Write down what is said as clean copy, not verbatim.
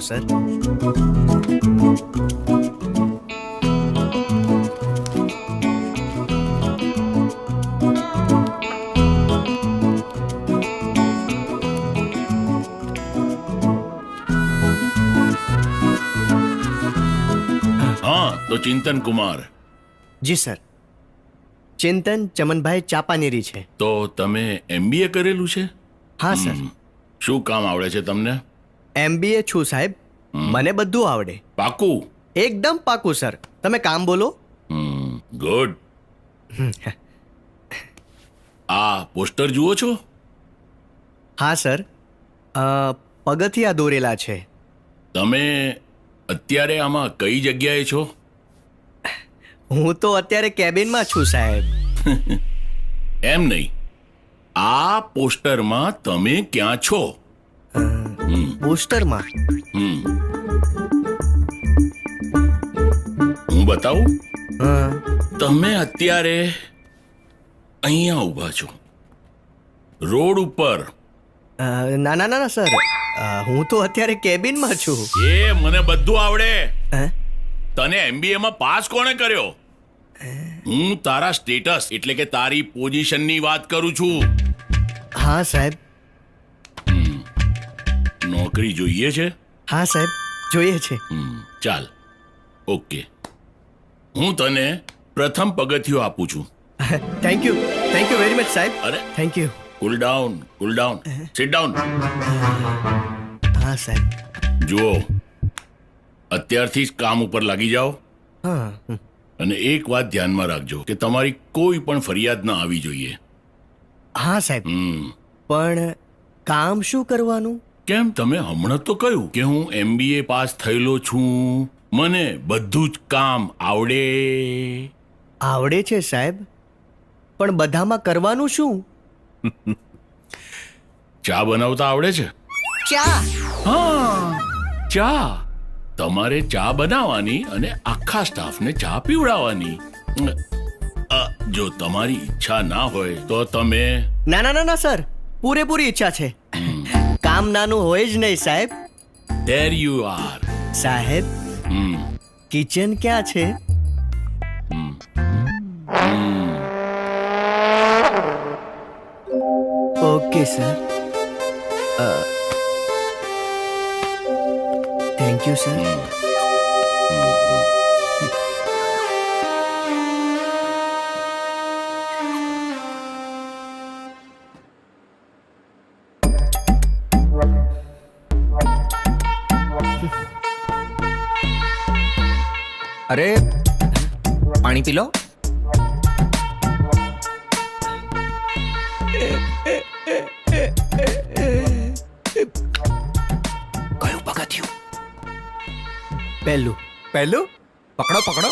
Sir. હા તો ચિંતન કુમાર, જી sir. ચિંતન ચમનભાઈ ચાપાનેરી છે. તો તમે MBA કરેલું છે? હા સર. શું કામ આવડે છે તમને? MBA છું સાહેબ. મને બધું આવડે. પાકું? એકદમ પાકું સર. તમે કામ બોલો. ગુડ. આ પોસ્ટર જુઓ છો? હા સર. પગથિયા દોરેલા છે. તમે અત્યારે આમાં કઈ જગ્યાએ છો? હું તો અત્યારે કેબિનમાં છું સાહેબ. એમ નહીં, આ પોસ્ટરમાં તમે ક્યાં છો? પોસ્ટરમાં હું બતાવું. અ, તમે અત્યારે અહીંયા ઊભા છો, રોડ ઉપર. ના ના ના ના સર. હું તો અત્યારે કેબિનમાં છું. એ મને બધું આવડે. હે? તને MBA માં પાસ કોણે કર્યો? હું તારા સ્ટેટસ એટલે કે તારી પોઝિશનની વાત કરું છું. હા સાહેબ. નોકરી જોઈએ છે? હા સાહેબ, જોઈએ છે. ચાલ, ઓકે. હું તને પ્રથમ પગથિયું આપું છું. થેન્ક યુ વેરી મચ સાહેબ. અરે thank you. Cool down, sit down. હા સાહેબ. જુઓ, અત્યારથી જ કામ ઉપર લાગી જાઓ. હા. અને એક વાત ધ્યાનમાં રાખજો કે તમારી કોઈ પણ ફરિયાદ ના આવી જોઈએ. હા સાહેબ. પણ કામ શું કરવાનું? કેમ, તમે હમણાં તો કહ્યું કે હું MBA પાસ થયેલો છું, મને બધું જ કામ આવડે. આવડે છે સાહેબ, પણ બધામાં કરવાનું શું? ચા બનાવતા આવડે છે? ચા? હા, ચા. તમારે ચા બનાવવાની અને આખા સ્ટાફને ચા પીવડાવવાની. જો તમારી ઈચ્છા ના હોય તો તમે... ના ના ના ના સર, પૂરેપૂરી ઈચ્છા છે. કામ નાનું હોય જ નહીં સાહેબ. There you are. સાહેબ, કિચન ક્યાં છે? Okay sir. Thank you sir. અરે પાણી પી લો. કયું પગથિયું? પહેલું. પહેલું? પકડો પકડો.